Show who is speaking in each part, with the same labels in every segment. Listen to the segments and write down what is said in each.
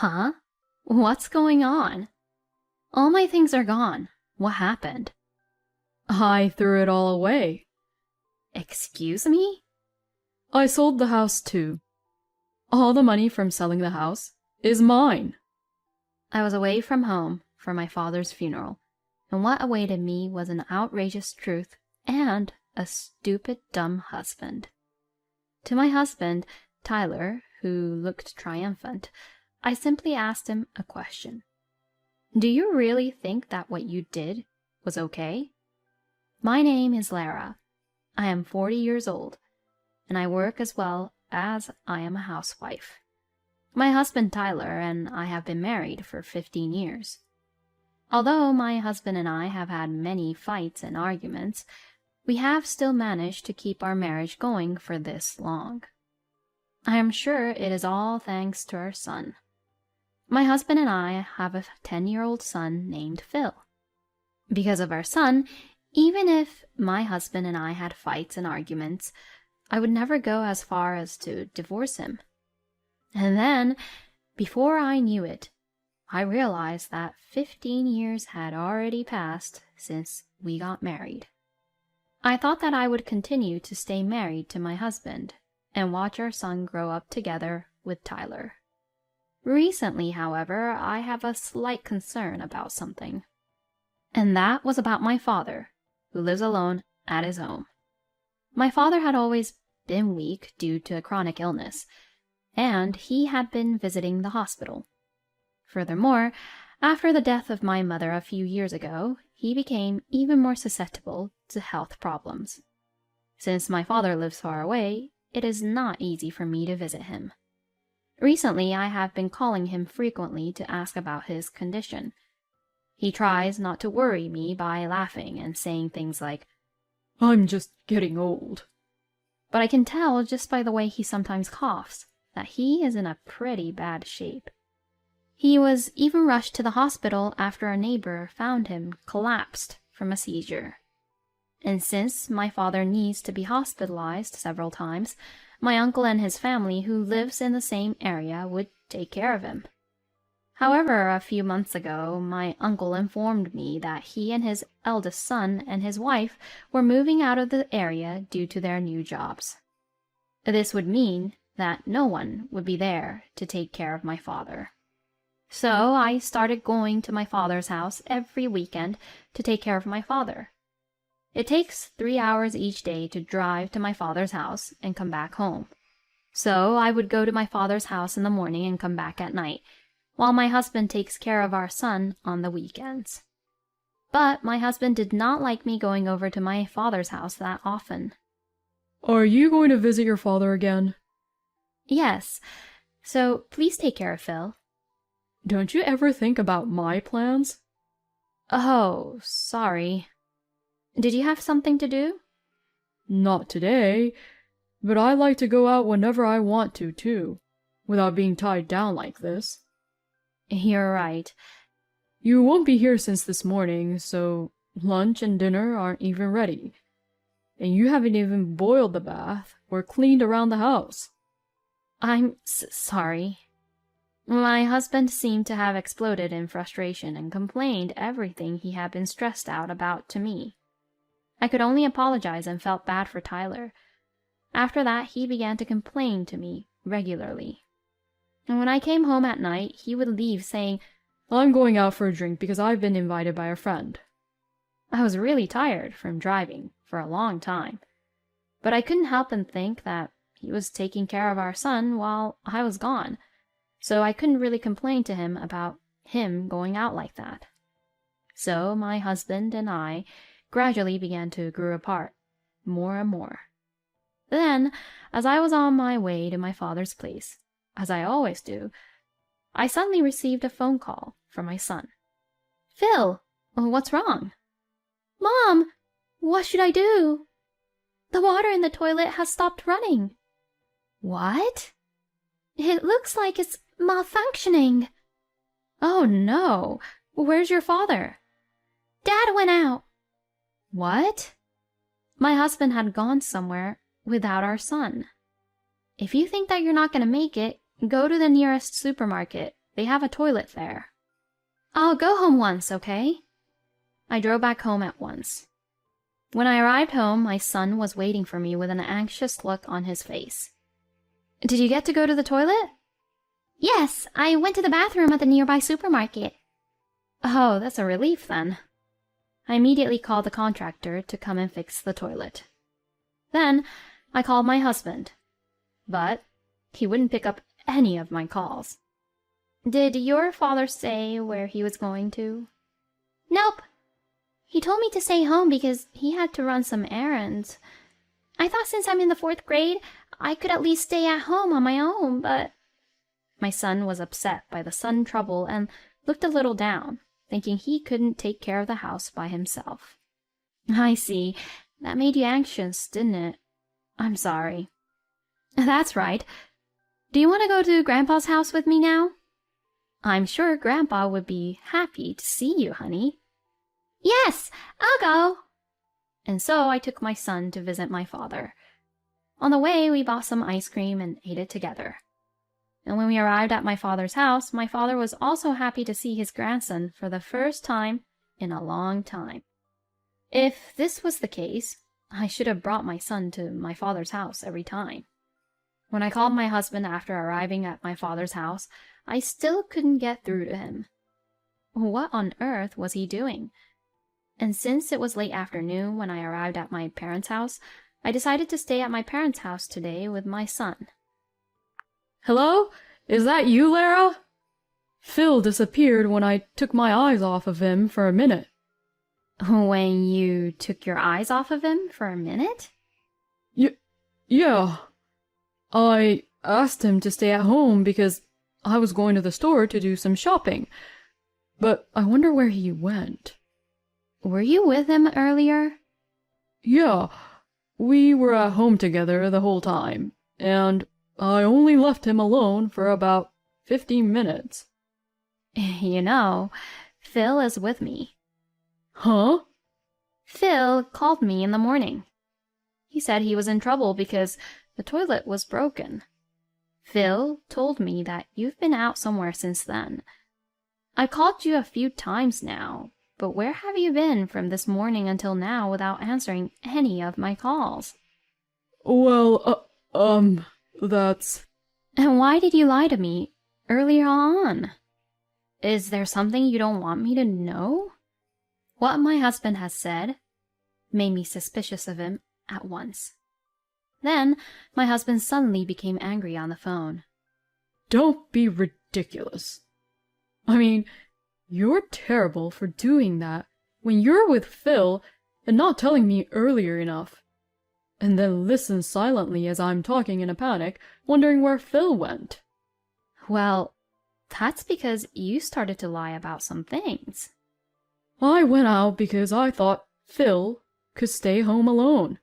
Speaker 1: Huh? What's going on? All my things are gone. What happened?
Speaker 2: I threw it all away.
Speaker 1: Excuse me?
Speaker 2: I sold the house too. All the money from selling the house is mine.
Speaker 1: I was away from home for my father's funeral, and what awaited me was an outrageous truth and a stupid, dumb husband. To my husband, Tyler, who looked triumphant, I simply asked him a question. Do you really think that what you did was okay? My name is Lara. I am 40 years old, and I work as well as I am a housewife. My husband Tyler and I have been married for 15 years. Although my husband and I have had many fights and arguments, we have still managed to keep our marriage going for this long. I am sure it is all thanks to our son. My husband and I have a 10-year-old son named Phil. Because of our son, even if my husband and I had fights and arguments, I would never go as far as to divorce him. And then, before I knew it, I realized that 15 years had already passed since we got married. I thought that I would continue to stay married to my husband and watch our son grow up together with Tyler. Recently, however, I have a slight concern about something. And that was about my father, who lives alone at his home. My father had always been weak due to a chronic illness, and he had been visiting the hospital. Furthermore, after the death of my mother a few years ago, he became even more susceptible to health problems. Since my father lives far away, it is not easy for me to visit him. Recently, I have been calling him frequently to ask about his condition. He tries not to worry me by laughing and saying things like,
Speaker 2: I'm just getting old.
Speaker 1: But I can tell just by the way he sometimes coughs that he is in a pretty bad shape. He was even rushed to the hospital after a neighbor found him collapsed from a seizure. And since my father needs to be hospitalized several times, my uncle and his family, who lives in the same area, would take care of him. However, a few months ago, my uncle informed me that he and his eldest son and his wife were moving out of the area due to their new jobs. This would mean that no one would be there to take care of my father. So I started going to my father's house every weekend to take care of my father. It takes 3 hours each day to drive to my father's house and come back home. So I would go to my father's house in the morning and come back at night, while my husband takes care of our son on the weekends. But my husband did not like me going over to my father's house that often.
Speaker 2: Are you going to visit your father again?
Speaker 1: Yes, so please take care of Phil.
Speaker 2: Don't you ever think about my plans?
Speaker 1: Oh, sorry. Did you have something to do?
Speaker 2: Not today, but I like to go out whenever I want to, too, without being tied down like this.
Speaker 1: You're right.
Speaker 2: You won't be here since this morning, so lunch and dinner aren't even ready. And you haven't even boiled the bath or cleaned around the house.
Speaker 1: I'm sorry. My husband seemed to have exploded in frustration and complained everything he had been stressed out about to me. I could only apologize and felt bad for Tyler. After that, he began to complain to me regularly. And when I came home at night, he would leave saying,
Speaker 2: I'm going out for a drink because I've been invited by a friend.
Speaker 1: I was really tired from driving for a long time, but I couldn't help but think that he was taking care of our son while I was gone, so I couldn't really complain to him about him going out like that. So my husband and I gradually began to grow apart, more and more. Then, as I was on my way to my father's place, as I always do, I suddenly received a phone call from my son. Phil, what's wrong? Mom, what should I do? The water in the toilet has stopped running. What? It looks like it's malfunctioning. Oh no, where's your father? Dad went out. What? My husband had gone somewhere without our son. If you think that you're not going to make it, go to the nearest supermarket They have a toilet there. I'll go home once, okay? I drove back home at once. When I arrived home, my son was waiting for me with an anxious look on his face. Did you get to go to the toilet? Yes, I went to the bathroom at the nearby supermarket. Oh, that's a relief then. I immediately called the contractor to come and fix the toilet. Then I called my husband, but he wouldn't pick up any of my calls. Did your father say where he was going to? Nope. He told me to stay home because he had to run some errands. I thought since I'm in the 4th grade, I could at least stay at home on my own, but... My son was upset by the sudden trouble and looked a little down, thinking he couldn't take care of the house by himself. I see. That made you anxious, didn't it? I'm sorry. That's right. Do you want to go to Grandpa's house with me now? I'm sure Grandpa would be happy to see you, honey. Yes, I'll go. And so I took my son to visit my father. On the way, we bought some ice cream and ate it together. And when we arrived at my father's house, my father was also happy to see his grandson for the first time in a long time. If this was the case, I should have brought my son to my father's house every time. When I called my husband after arriving at my father's house, I still couldn't get through to him. What on earth was he doing? And since it was late afternoon when I arrived at my parents' house, I decided to stay at my parents' house today with my son.
Speaker 2: Hello? Is that you, Lara? Phil disappeared when I took my eyes off of him for a minute.
Speaker 1: When you took your eyes off of him for a minute?
Speaker 2: Yeah. I asked him to stay at home because I was going to the store to do some shopping. But I wonder where he went.
Speaker 1: Were you with him earlier?
Speaker 2: Yeah. We were at home together the whole time, and I only left him alone for about 15 minutes.
Speaker 1: You know, Phil is with me.
Speaker 2: Huh?
Speaker 1: Phil called me in the morning. He said he was in trouble because the toilet was broken. Phil told me that you've been out somewhere since then. I called you a few times now, but where have you been from this morning until now without answering any of my calls?
Speaker 2: Well, that's...
Speaker 1: And why did you lie to me earlier on? Is there something you don't want me to know? What my husband has said made me suspicious of him at once. Then my husband suddenly became angry on the phone.
Speaker 2: Don't be ridiculous. I mean, you're terrible for doing that when you're with Phil and not telling me earlier enough. And then listen silently as I'm talking in a panic, wondering where Phil went.
Speaker 1: Well, that's because you started to lie about some things.
Speaker 2: I went out because I thought Phil could stay home alone.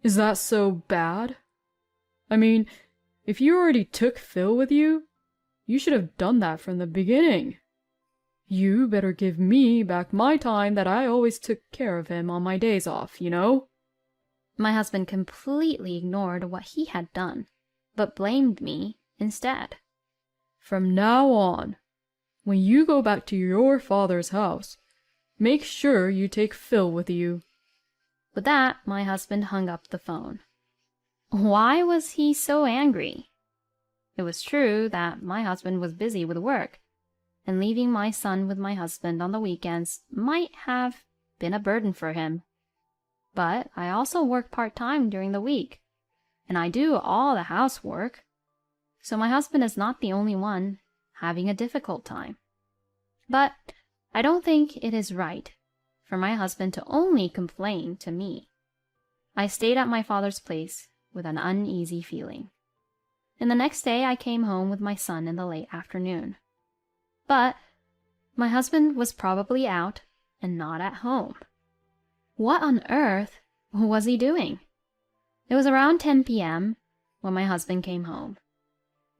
Speaker 2: Is that so bad? I mean, if you already took Phil with you, you should have done that from the beginning. You better give me back my time that I always took care of him on my days off, you know?
Speaker 1: My husband completely ignored what he had done, but blamed me instead.
Speaker 2: From now on, when you go back to your father's house, make sure you take Phil with you.
Speaker 1: With that, my husband hung up the phone. Why was he so angry? It was true that my husband was busy with work, and leaving my son with my husband on the weekends might have been a burden for him. But I also work part-time during the week, and I do all the housework, so my husband is not the only one having a difficult time. But I don't think it is right for my husband to only complain to me. I stayed at my father's place with an uneasy feeling. And the next day I came home with my son in the late afternoon. But my husband was probably out and not at home. What on earth was he doing? It was around 10 p.m. when my husband came home.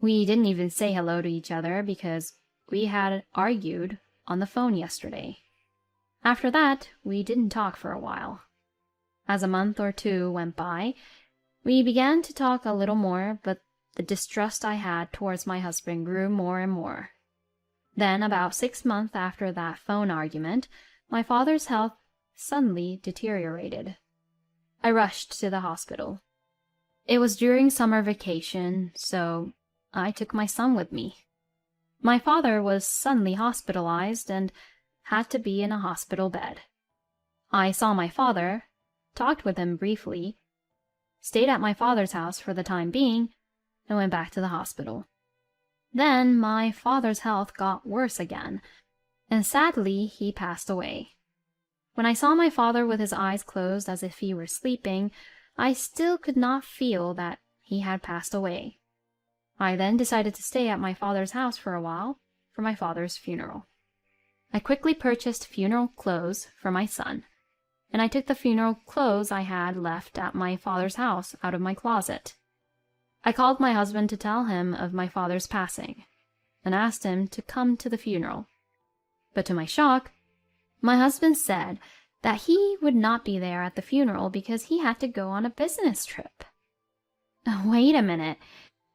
Speaker 1: We didn't even say hello to each other because we had argued on the phone yesterday. After that, we didn't talk for a while. As a month or two went by, we began to talk a little more, but the distrust I had towards my husband grew more and more. Then, about 6 months after that phone argument, my father's health suddenly deteriorated. I rushed to the hospital. It was during summer vacation, so I took my son with me. My father was suddenly hospitalized and had to be in a hospital bed. I saw my father, talked with him briefly, stayed at my father's house for the time being, and went back to the hospital. Then my father's health got worse again, and sadly he passed away. When I saw my father with his eyes closed as if he were sleeping, I still could not feel that he had passed away. I then decided to stay at my father's house for a while for my father's funeral. I quickly purchased funeral clothes for my son, and I took the funeral clothes I had left at my father's house out of my closet. I called my husband to tell him of my father's passing, and asked him to come to the funeral. But to my shock, my husband said that he would not be there at the funeral because he had to go on a business trip. Wait a minute,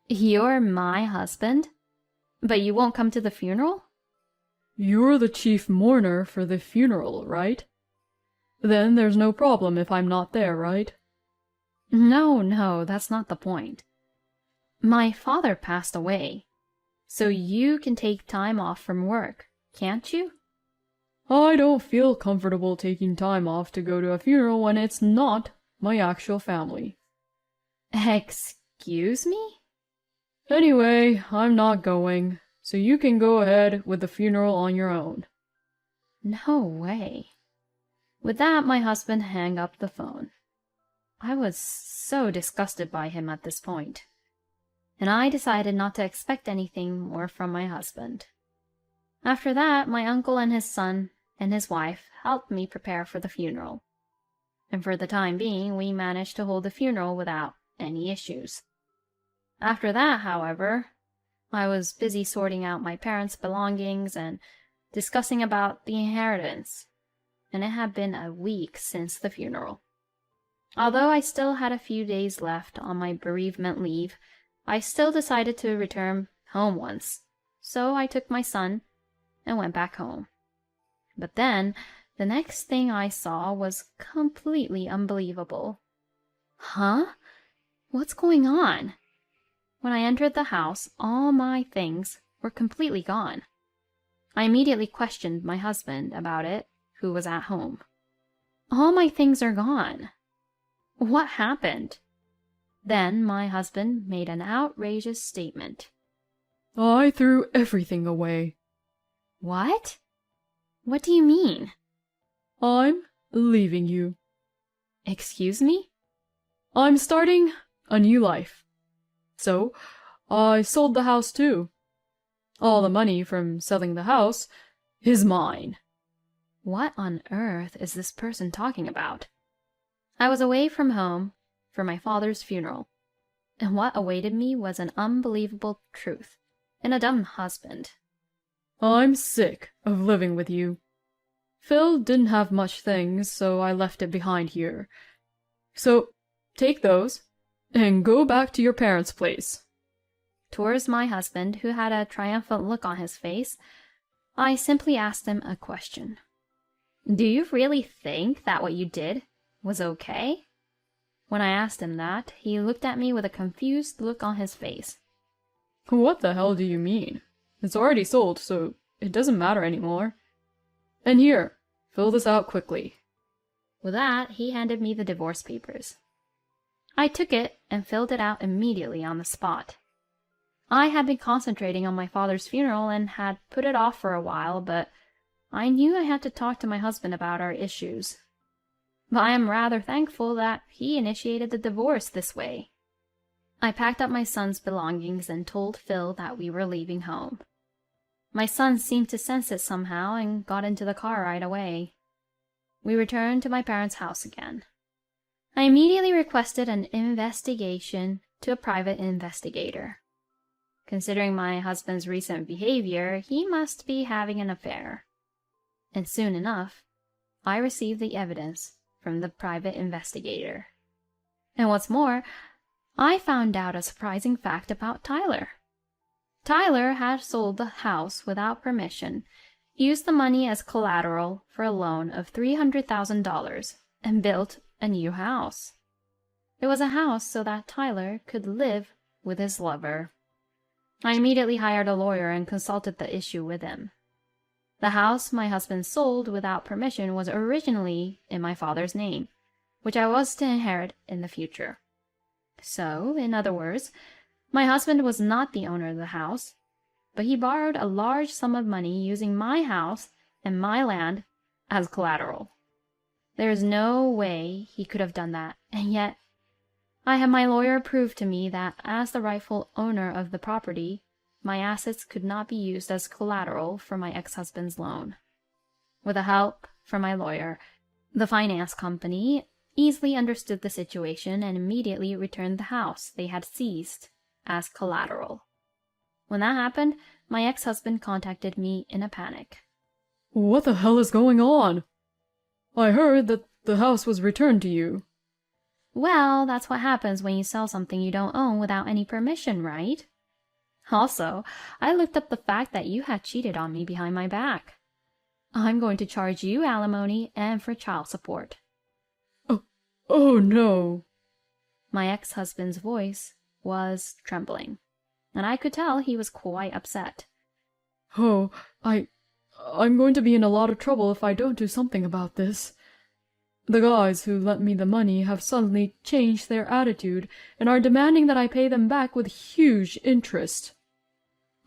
Speaker 1: you're my husband, but you won't come to the funeral?
Speaker 2: You're the chief mourner for the funeral, right? Then there's no problem if I'm not there, right?
Speaker 1: No, that's not the point. My father passed away, so you can take time off from work, can't you?
Speaker 2: I don't feel comfortable taking time off to go to a funeral when it's not my actual family.
Speaker 1: Excuse me?
Speaker 2: Anyway, I'm not going, so you can go ahead with the funeral on your own.
Speaker 1: No way. With that, my husband hung up the phone. I was so disgusted by him at this point, and I decided not to expect anything more from my husband. After that, my uncle and his son and his wife helped me prepare for the funeral, and for the time being, we managed to hold the funeral without any issues. After that, however, I was busy sorting out my parents' belongings and discussing about the inheritance, and it had been a week since the funeral. Although I still had a few days left on my bereavement leave, I still decided to return home once, so I took my son and went back home. But then, the next thing I saw was completely unbelievable. Huh? What's going on? When I entered the house, all my things were completely gone. I immediately questioned my husband about it, who was at home. All my things are gone. What happened? Then my husband made an outrageous statement.
Speaker 2: I threw everything away.
Speaker 1: What? What do you mean?
Speaker 2: I'm leaving you.
Speaker 1: Excuse me?
Speaker 2: I'm starting a new life. So, I sold the house too. All the money from selling the house is mine.
Speaker 1: What on earth is this person talking about? I was away from home for my father's funeral, and what awaited me was an unbelievable truth and a dumb husband.
Speaker 2: I'm sick of living with you. Phil didn't have much things, so I left it behind here. So, take those and go back to your parents' place.
Speaker 1: Towards my husband, who had a triumphant look on his face, I simply asked him a question. Do you really think that what you did was okay? When I asked him that, he looked at me with a confused look on his face.
Speaker 2: What the hell do you mean? It's already sold, so it doesn't matter anymore. And here, fill this out quickly.
Speaker 1: With that, he handed me the divorce papers. I took it and filled it out immediately on the spot. I had been concentrating on my father's funeral and had put it off for a while, but I knew I had to talk to my husband about our issues. But I am rather thankful that he initiated the divorce this way. I packed up my son's belongings and told Phil that we were leaving home. My son seemed to sense it somehow and got into the car right away. We returned to my parents' house again. I immediately requested an investigation to a private investigator. Considering my husband's recent behavior, he must be having an affair. And soon enough, I received the evidence from the private investigator. And what's more, I found out a surprising fact about Tyler. Tyler had sold the house without permission, used the money as collateral for a loan of $300,000, and built a new house. It was a house so that Tyler could live with his lover. I immediately hired a lawyer and consulted the issue with him. The house my husband sold without permission was originally in my father's name, which I was to inherit in the future. So, in other words, my husband was not the owner of the house, but he borrowed a large sum of money using my house and my land as collateral. There is no way he could have done that, and yet I had my lawyer prove to me that as the rightful owner of the property, my assets could not be used as collateral for my ex-husband's loan. With the help from my lawyer, the finance company easily understood the situation and immediately returned the house they had seized as collateral. When that happened, my ex-husband contacted me in a panic.
Speaker 2: What the hell is going on? I heard that the house was returned to you.
Speaker 1: Well, that's what happens when you sell something you don't own without any permission, right? Also, I looked up the fact that you had cheated on me behind my back. I'm going to charge you alimony and for child support.
Speaker 2: Oh no.
Speaker 1: My ex-husband's voice was trembling, and I could tell he was quite upset.
Speaker 2: Oh, I'm going to be in a lot of trouble if I don't do something about this. The guys who lent me the money have suddenly changed their attitude and are demanding that I pay them back with huge interest.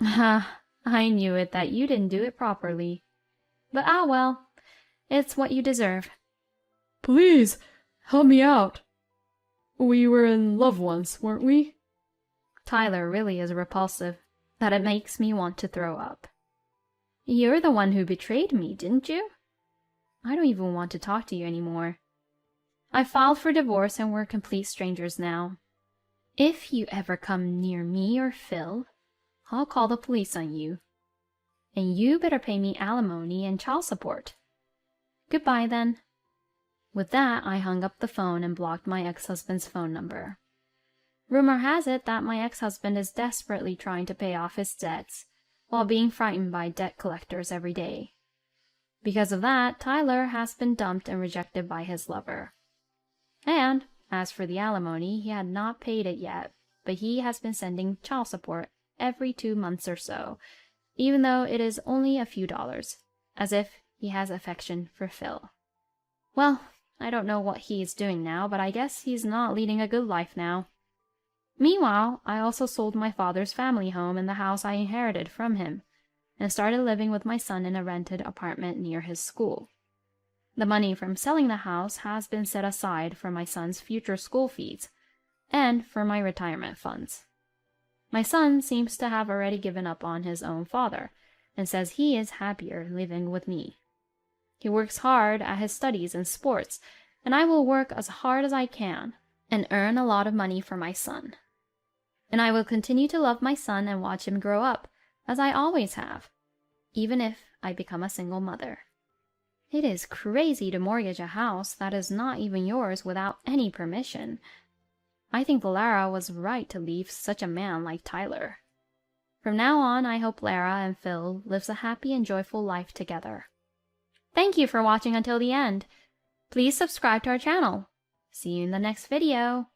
Speaker 1: I knew it that you didn't do it properly. But well, it's what you deserve.
Speaker 2: Please, help me out. We were in love once, weren't we?
Speaker 1: Tyler really is repulsive, that it makes me want to throw up. You're the one who betrayed me, didn't you? I don't even want to talk to you anymore. I filed for divorce and we're complete strangers now. If you ever come near me or Phil, I'll call the police on you. And you better pay me alimony and child support. Goodbye, then. With that, I hung up the phone and blocked my ex-husband's phone number. Rumor has it that my ex-husband is desperately trying to pay off his debts while being frightened by debt collectors every day. Because of that, Tyler has been dumped and rejected by his lover. And, as for the alimony, he had not paid it yet, but he has been sending child support every 2 months or so, even though it is only a few dollars, as if he has affection for Phil. Well, I don't know what he is doing now, but I guess he's not leading a good life now. Meanwhile, I also sold my father's family home and the house I inherited from him, and started living with my son in a rented apartment near his school. The money from selling the house has been set aside for my son's future school fees and for my retirement funds. My son seems to have already given up on his own father and says he is happier living with me. He works hard at his studies and sports, and I will work as hard as I can and earn a lot of money for my son. And I will continue to love my son and watch him grow up, as I always have, even if I become a single mother. It is crazy to mortgage a house that is not even yours without any permission. I think Lara was right to leave such a man like Tyler. From now on, I hope Lara and Phil lives a happy and joyful life together. Thank you for watching until the end. Please subscribe to our channel. See you in the next video.